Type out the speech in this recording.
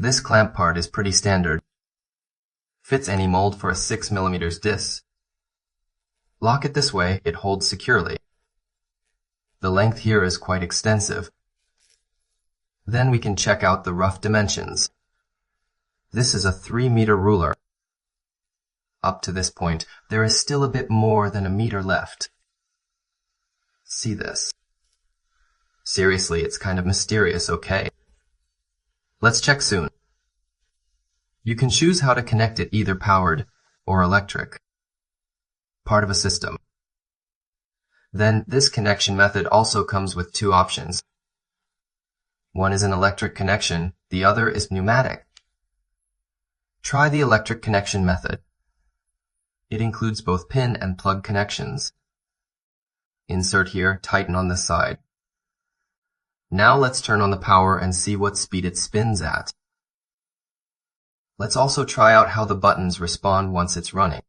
This clamp part is pretty standard. Fits any mold for a 6mm disc. Lock it this way, it holds securely. The length here is quite extensive. Then we can check out the rough dimensions. This is a 3-meter ruler. Up to this point, there is still a bit more than a meter left. See this? Seriously, it's kind of mysterious, okay? Let's check soon. You can choose how to connect it, either powered or electric. Part of a system. Then this connection method also comes with two options. One is an electric connection, the other is pneumatic. Try the electric connection method. It includes both pin and plug connections. Insert here, tighten on this side. Now let's turn on the power and see what speed it spins at. Let's also try out how the buttons respond once it's running.